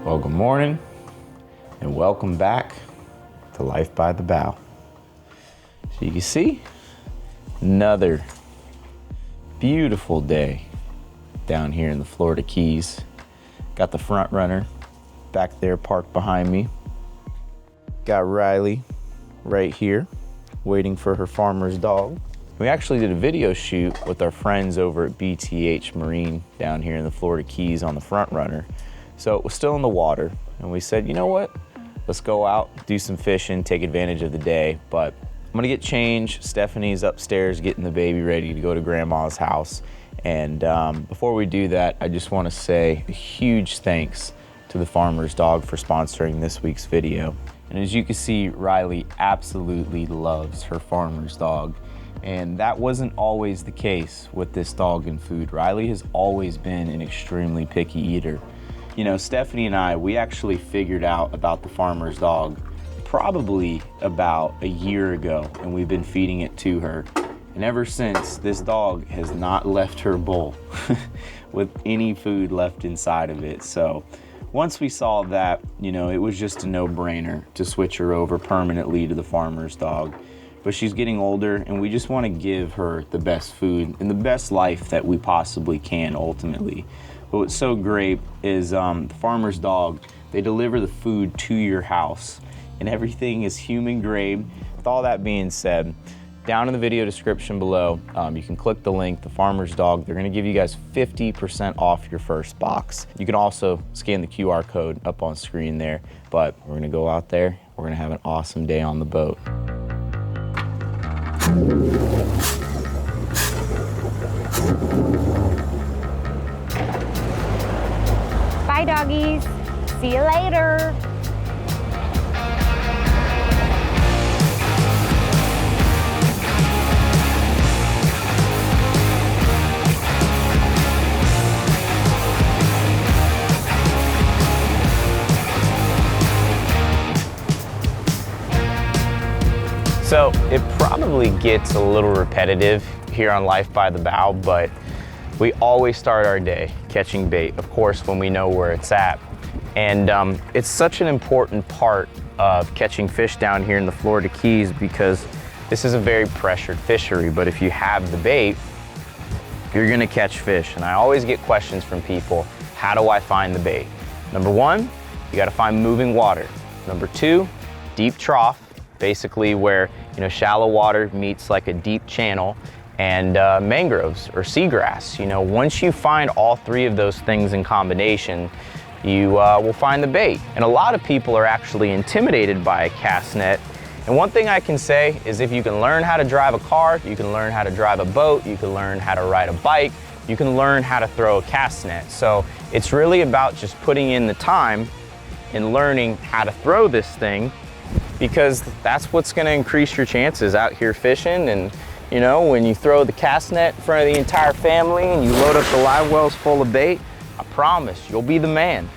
Well, good morning and welcome back to Life by the Bow. So you can see another beautiful day down here in the Florida Keys. Got the front runner back there parked behind me. Got Riley right here waiting for her farmer's dog. We actually did a video shoot with our friends over at BTH Marine down here in the Florida Keys on the front runner. So it was still in the water and we said, you know what? Let's go out, do some fishing, take advantage of the day. But I'm gonna get changed. Stephanie's upstairs getting the baby ready to go to grandma's house. And before we do that, I just wanna say a huge thanks to the farmer's dog for sponsoring this week's video. And as you can see, Riley absolutely loves her farmer's dog. And that wasn't always the case with this dog and food. Riley has always been an extremely picky eater. You know, Stephanie and I, we actually figured out about the farmer's dog probably about a year ago, and we've been feeding it to her. And ever since, this dog has not left her bowl with any food left inside of it. So once we saw that, you know, it was just a no-brainer to switch her over permanently to the farmer's dog. But she's getting older and we just want to give her the best food and the best life that we possibly can ultimately. But what's so great is the farmer's dog, they deliver the food to your house and everything is human grade. With all that being said, down in the video description below, you can click the link, the farmer's dog. They're gonna give you guys 50% off your first box. You can also scan the QR code up on screen there, but we're gonna go out there. We're gonna have an awesome day on the boat. Bye, doggies. See you later. So it probably gets a little repetitive here on Life by the Bow, but we always start our day catching bait, of course, when we know where it's at. And it's such an important part of catching fish down here in the Florida Keys because this is a very pressured fishery, but if you have the bait, you're gonna catch fish. And I always get questions from people, how do I find the bait? Number one, you gotta find moving water. Number two, deep trough, basically where, you know, shallow water meets like a deep channel, and mangroves or seagrass. You know, once you find all three of those things in combination, you will find the bait. And a lot of people are actually intimidated by a cast net. And one thing I can say is if you can learn how to drive a car, you can learn how to drive a boat, you can learn how to ride a bike, you can learn how to throw a cast net. So it's really about just putting in the time and learning how to throw this thing, because that's what's gonna increase your chances out here fishing. And you know, when you throw the cast net in front of the entire family and you load up the live wells full of bait, I promise you'll be the man.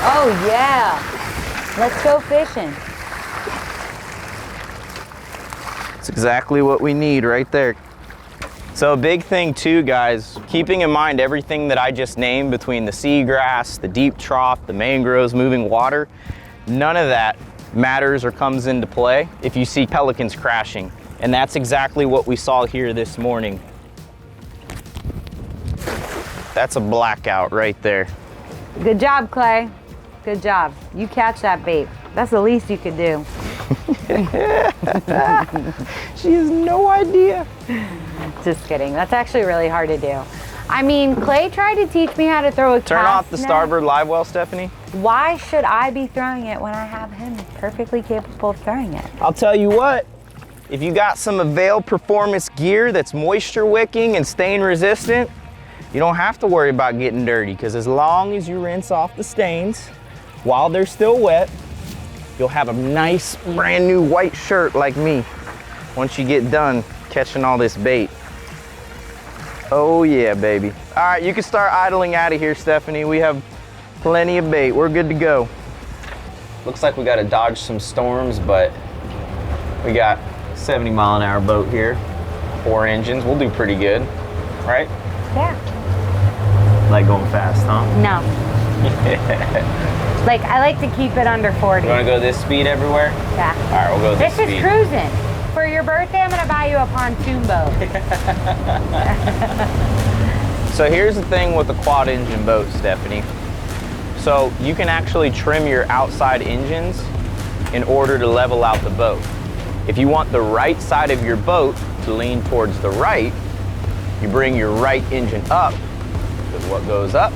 Oh yeah, let's go fishing. That's exactly what we need right there. So a big thing too, guys, keeping in mind everything that I just named between the seagrass, the deep trough, the mangroves, moving water, none of that matters or comes into play if you see pelicans crashing. And that's exactly what we saw here this morning. That's a blackout right there. Good job, Clay. Good job. You catch that bait. That's the least you could do. She has no idea. Just kidding. That's actually really hard to do. I mean, Clay tried to teach me how to throw a cast Turn off the net. starboard live well, Stephanie. Why should I be throwing it when I have him perfectly capable of throwing it? I'll tell you what, if you got some Avail performance gear that's moisture wicking and stain resistant, you don't have to worry about getting dirty, because as long as you rinse off the stains while they're still wet, you'll have a nice brand new white shirt like me once you get done catching all this bait. Oh yeah, baby. All right, you can start idling out of here, Stephanie. We have plenty of bait. We're good to go. Looks like we got to dodge some storms, but we got 70-mile-an-hour boat here, 4 engines. We'll do pretty good, right? Yeah. Like going fast, huh? No. Like, I like to keep it under 40. You want to go this speed everywhere? Yeah. All right, we'll go this speed. This is cruising. For your birthday, I'm gonna buy you a pontoon boat. So here's the thing with the quad engine boat, Stephanie. So you can actually trim your outside engines in order to level out the boat. If you want the right side of your boat to lean towards the right, you bring your right engine up, because what goes up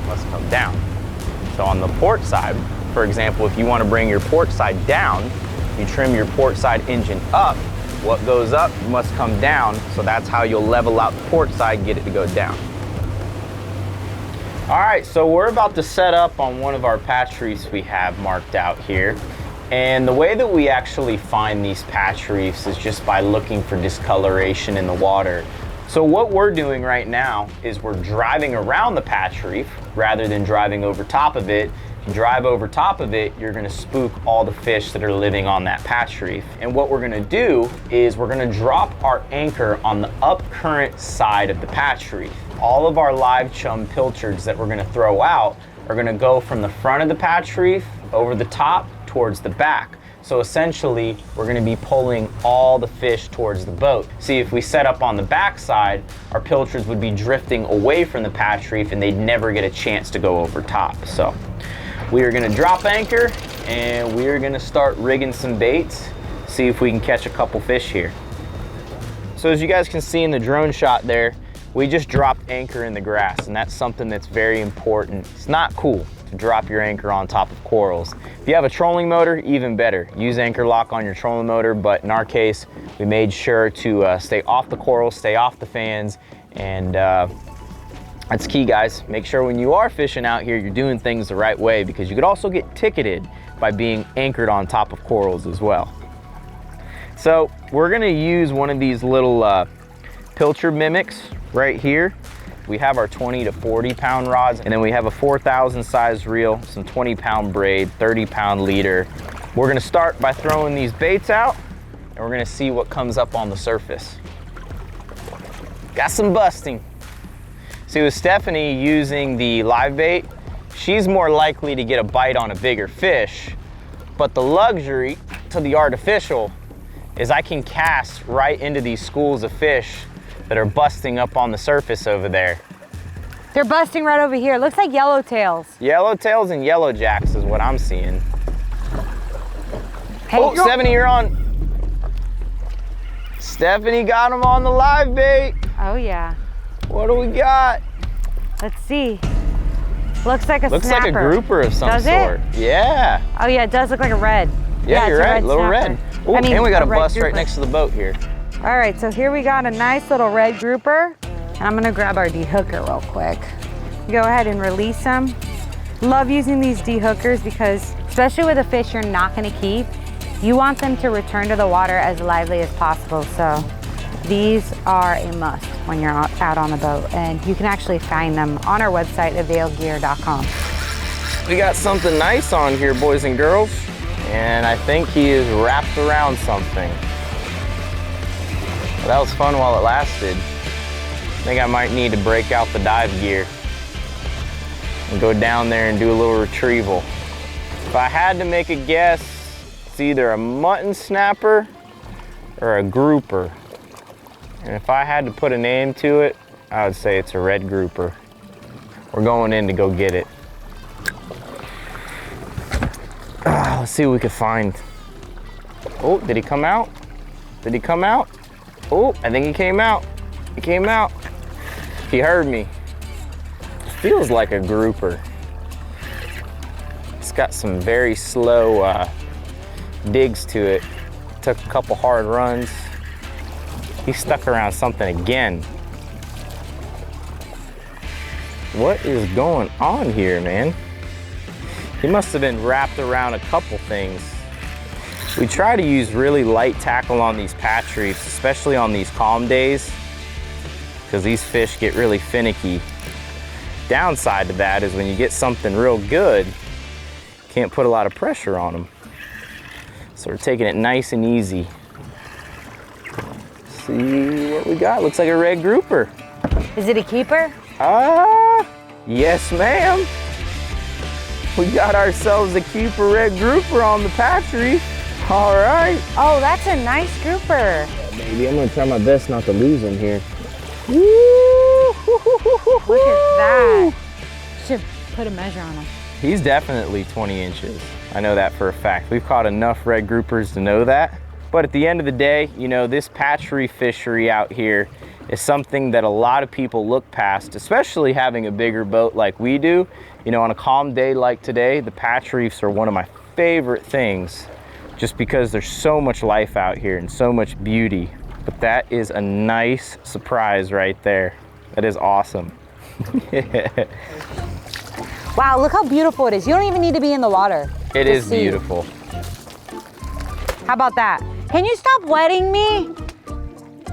must come down. So on the port side, for example, if you want to bring your port side down, you trim your port side engine up. What goes up must come down, so that's how you'll level out the port side, get it to go down. All right, so we're about to set up on one of our patch reefs we have marked out here. And the way that we actually find these patch reefs is just by looking for discoloration in the water. So what we're doing right now is we're driving around the patch reef rather than driving over top of it. If you drive over top of it, you're gonna spook all the fish that are living on that patch reef. And what we're gonna do is we're gonna drop our anchor on the up current side of the patch reef. All of our live chum pilchards that we're gonna throw out are gonna go from the front of the patch reef over the top towards the back. So essentially, we're gonna be pulling all the fish towards the boat. See, if we set up on the back side, our pilchards would be drifting away from the patch reef and they'd never get a chance to go over top. So we are gonna drop anchor and we are gonna start rigging some baits, see if we can catch a couple fish here. So as you guys can see in the drone shot there, we just dropped anchor in the grass, and that's something that's very important. It's not cool to drop your anchor on top of corals. If you have a trolling motor, even better. Use anchor lock on your trolling motor, but in our case, we made sure to stay off the corals, stay off the fans, and that's key, guys. Make sure when you are fishing out here, you're doing things the right way, because you could also get ticketed by being anchored on top of corals as well. So we're gonna use one of these little pilchard mimics right here. We have our 20 to 40 pound rods, and then we have a 4,000 size reel, some 20 pound braid, 30 pound leader. We're gonna start by throwing these baits out, and we're gonna see what comes up on the surface. Got some busting. See, with Stephanie using the live bait, she's more likely to get a bite on a bigger fish, but the luxury to the artificial is I can cast right into these schools of fish that are busting up on the surface over there. They're busting right over here. Looks like yellowtails. Yellowtails and yellow jacks is what I'm seeing. Hey, oh, Stephanie, you're on. Stephanie got them on the live bait. Oh yeah. What do we got? Let's see. Looks like a snapper. Looks like a grouper of some sort. Yeah. Oh yeah, it does look like a red. Yeah, you're right, little red. Oh, and we got a bust right next to the boat here. All right, so here we got a nice little red grouper, and I'm gonna grab our de-hooker real quick. Go ahead and release them. Love using these de-hookers because, especially with a fish you're not gonna keep, you want them to return to the water as lively as possible. So these are a must when you're out on the boat, and you can actually find them on our website, availgear.com. We got something nice on here, boys and girls, and I think he is wrapped around something. Well, that was fun while it lasted. I think I might need to break out the dive gear and go down there and do a little retrieval. If I had to make a guess, it's either a mutton snapper or a grouper. And if I had to put a name to it, I would say it's a red grouper. We're going in to go get it. Let's see what we can find. Oh, did he come out? Did he come out? Oh, I think he came out. He came out. He heard me. Feels like a grouper. It's got some very slow digs to it. Took a couple hard runs. He stuck around something again. What is going on here, man? He must have been wrapped around a couple things. We try to use really light tackle on these patch reefs, especially on these calm days, because these fish get really finicky. Downside to that is when you get something real good, can't put a lot of pressure on them. So we're taking it nice and easy. See what we got. Looks like a red grouper. Is it a keeper? Yes, ma'am. we got ourselves a keeper red grouper on the patch reef. All right. Oh, that's a nice grouper. Baby, I'm gonna try my best not to lose him here. Woo! Look at that. Should put a measure on him. He's definitely 20 inches. I know that for a fact. We've caught enough red groupers to know that. But at the end of the day, you know, this patch reef fishery out here is something that a lot of people look past, especially having a bigger boat like we do. You know, on a calm day like today, the patch reefs are one of my favorite things, just because there's so much life out here and so much beauty. But that is a nice surprise right there. That is awesome. Wow, look how beautiful it is. You don't even need to be in the water. It is beautiful. How about that? Can you stop wetting me?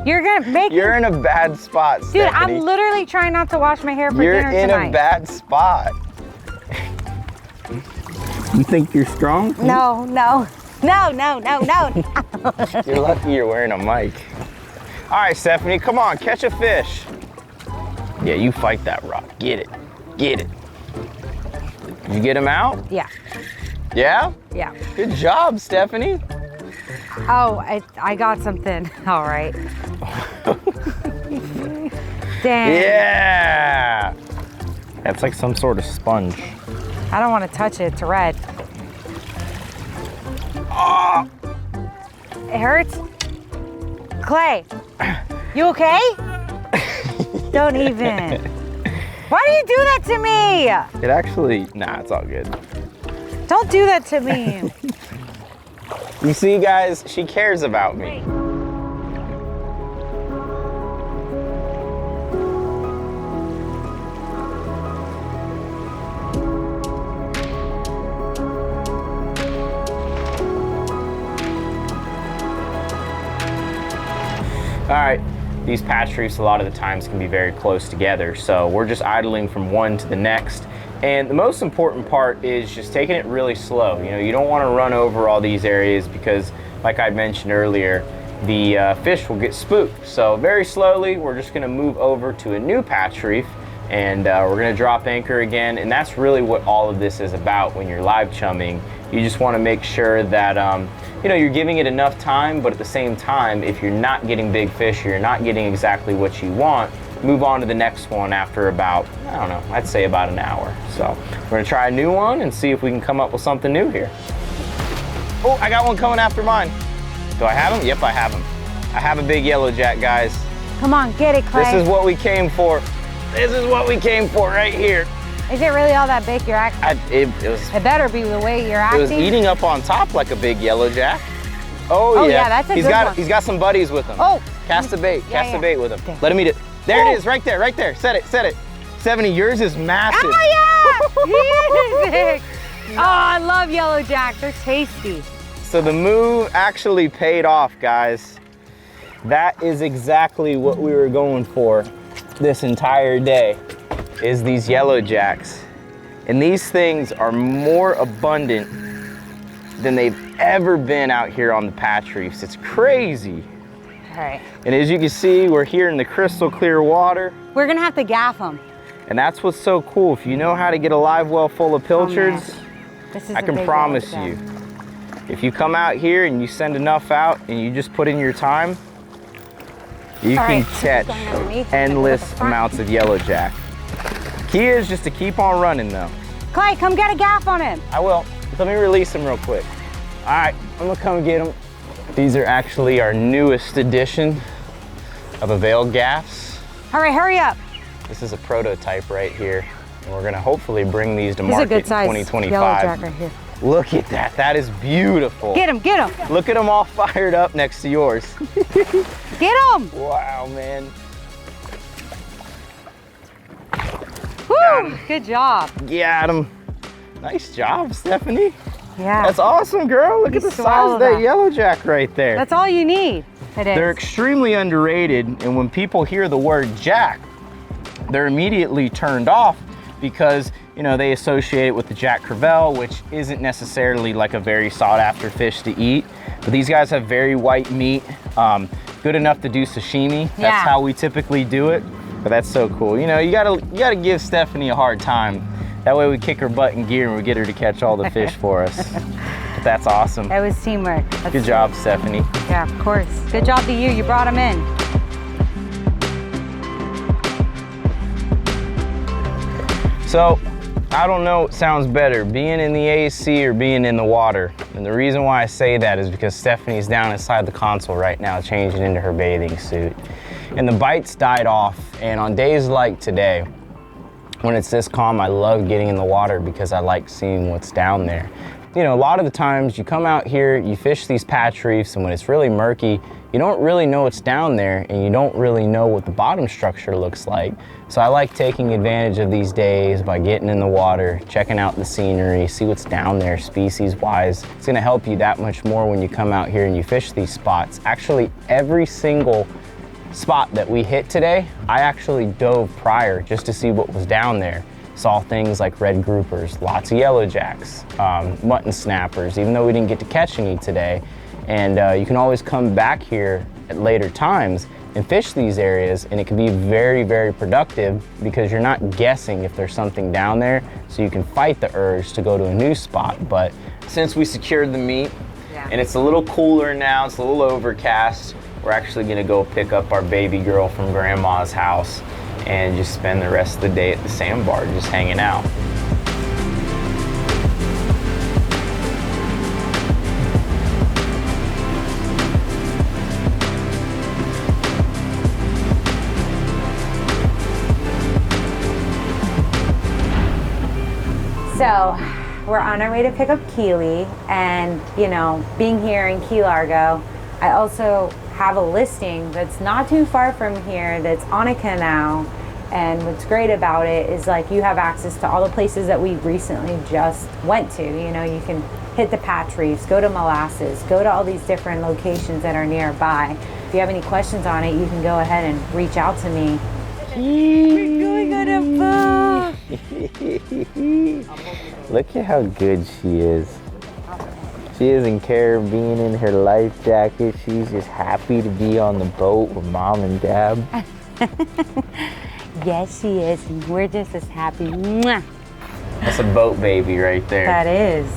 You're gonna make You're in a bad spot, Dude, Stephanie. I'm literally trying not to wash my hair for dinner tonight. You're in a bad spot. You think you're strong? No. You're lucky you're wearing a mic. All right, Stephanie, come on, catch a fish. Yeah, you fight that rock. Get it. Get it. Did you get him out? Yeah. Yeah? Yeah. Good job, Stephanie. Oh, I got something. All right. Dang. Yeah. That's like some sort of sponge. I don't want to touch it. It's red. Oh. It hurts. Clay, you okay? Don't even. Why do you do that to me? It actually, nah, it's all good. Don't do that to me. You see, guys, she cares about me. All right, these patch reefs a lot of the times can be very close together, so we're just idling from one to the next. And the most important part is just taking it really slow. You know, you don't want to run over all these areas because, like I mentioned earlier, the fish will get spooked. So very slowly, we're just going to move over to a new patch reef, and we're going to drop anchor again. And that's really what all of this is about when you're live chumming. You just want to make sure that you know, you're giving it enough time, but at the same time, if you're not getting big fish, or you're not getting exactly what you want, move on to the next one after about, I don't know, I'd say about an hour. So we're gonna try a new one and see if we can come up with something new here. Oh, I got one coming after mine. Do I have him? Yep, I have him. I have a big yellow jack, guys. Come on, get it, Clay. This is what we came for. This is what we came for right here. Is it really all that big you're acting? It better be the way you're acting. It was eating up on top like a big yellow jack. Oh yeah, that's a good one. He's got some buddies with him. Oh. Cast the bait, cast the bait with him. Okay. Let him eat it. There it is, right there, right there. Set it, set it. 70, yours is massive. Oh yeah, he is big. Oh, I love yellow jack, they're tasty. So the move actually paid off, guys. That is exactly what we were going for this entire day, is these yellow jacks. And these things are more abundant than they've ever been out here on the patch reefs. It's crazy. All right. And as you can see, we're here in the crystal clear water. We're gonna have to gaff them. And that's what's so cool. If you know how to get a live well full of pilchards, I can promise you, if you come out here and you send enough out and you just put in your time, you can catch endless amounts of yellow jack. Key is just to keep on running though. Clay, come get a gaff on him. I will. Let me release him real quick. All right, I'm gonna come get him. These are actually our newest edition of Avail gaffs. All right, hurry up. This is a prototype right here. And we're gonna hopefully bring these to market a good size in 2025. yellow jack right here. Look at that, that is beautiful. Get him, get him. Look at them all fired up next to yours. Get him. Wow, man. Woo, good job. Got him. Nice job, Stephanie. Yeah. That's awesome, girl. Look at the size of that yellow jack right there. That's all you need. It is. They're extremely underrated, and when people hear the word jack, they're immediately turned off because, you know, they associate it with the jack crevalle, which isn't necessarily like a very sought after fish to eat. But these guys have very white meat, good enough to do sashimi. That's how we typically do it. But that's so cool. You know, you gotta give Stephanie a hard time That way we kick her butt in gear and we get her to catch all the fish for us. But that's awesome. That was teamwork. Good job, Stephanie. Yeah, of course. Good job to you. You brought them in. So, I don't know what sounds better, being in the AC or being in the water. And the reason why I say that is because Stephanie's down inside the console right now changing into her bathing suit. And the bites died off, and on days like today, when it's this calm, I love getting in the water because I like seeing what's down there. You know, a lot of the times you come out here, you fish these patch reefs, and when it's really murky, you don't really know what's down there, and you don't really know what the bottom structure looks like. So I like taking advantage of these days by getting in the water, checking out the scenery, see what's down there species-wise. It's gonna help you that much more when you come out here and you fish these spots. Actually, every single spot that we hit today, I actually dove prior just to see what was down there. Saw things like red groupers, lots of yellow jacks, mutton snappers, even though we didn't get to catch any today. And you can always come back here at later times and fish these areas, and it can be very, very productive because you're not guessing if there's something down there, so you can fight the urge to go to a new spot. But since we secured the meat, and it's a little cooler now, it's a little overcast, we're actually gonna go pick up our baby girl from grandma's house and just spend the rest of the day at the Sandbar just hanging out. So we're on our way to pick up Keely, and you know, being here in Key Largo, I also have a listing that's not too far from here that's on a canal. And what's great about it is like you have access to all the places that we recently just went to. You know, you can hit the patch reefs, go to Molasses, go to all these different locations that are nearby. If you have any questions on it, you can go ahead and reach out to me. We're going on a boat. Look at how good she is. She doesn't care being in her life jacket. She's just happy to be on the boat with mom and dad. Yes, she is. We're just as happy. Mwah. That's a boat baby right there. That is.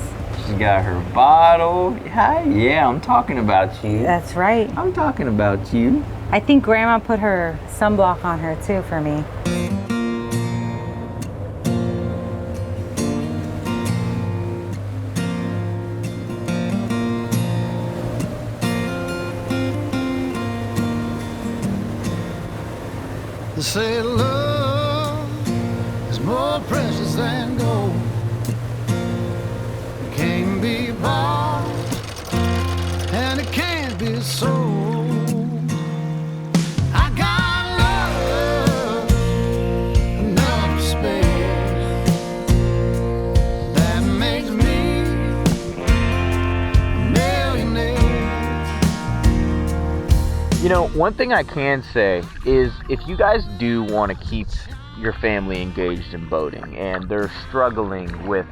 She's got her bottle. Hi, yeah, I'm talking about you. That's right. I'm talking about you. I think Grandma put her sunblock on her too for me. They say love is more precious than gold. It can't be bought and it can't be sold. I got love enough to spare that makes me a millionaire. You know, one thing I can say is if you guys do want to keep your family engaged in boating and they're struggling with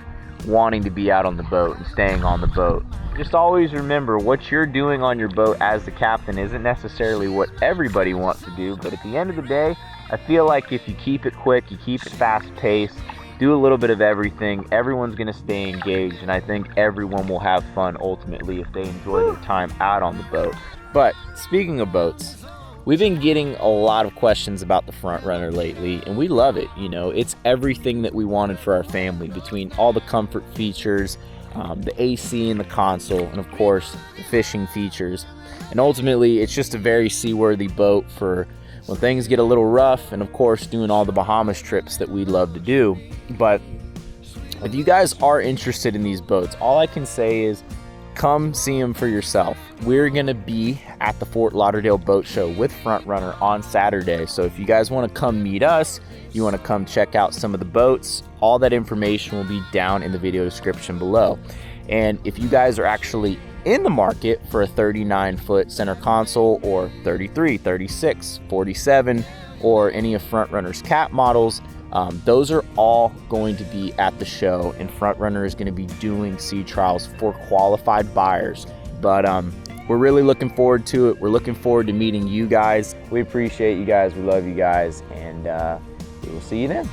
wanting to be out on the boat and staying on the boat, just always remember what you're doing on your boat as the captain isn't necessarily what everybody wants to do, but at the end of the day, I feel like if you keep it quick, you keep it fast paced, do a little bit of everything, everyone's going to stay engaged, and I think everyone will have fun ultimately if they enjoy their time out on the boat. But speaking of boats, we've been getting a lot of questions about the Front Runner lately, and we love it. You know, it's everything that we wanted for our family between all the comfort features, the AC in the console, and of course the fishing features. And ultimately, it's just a very seaworthy boat for when things get a little rough, and of course doing all the Bahamas trips that we love to do. But if you guys are interested in these boats, all I can say is come see them for yourself. We're gonna be at the Fort Lauderdale Boat Show with Front Runner on Saturday. So if you guys want to come meet us, you want to come check out some of the boats, all that information will be down in the video description below. And if you guys are actually in the market for a 39-foot center console or 33, 36, 47, or any of Front Runner's cat models, those are all going to be at the show, and Front Runner is going to be doing sea trials for qualified buyers. But we're really looking forward to it. We're looking forward to meeting you guys. We appreciate you guys. We love you guys, and we will see you then.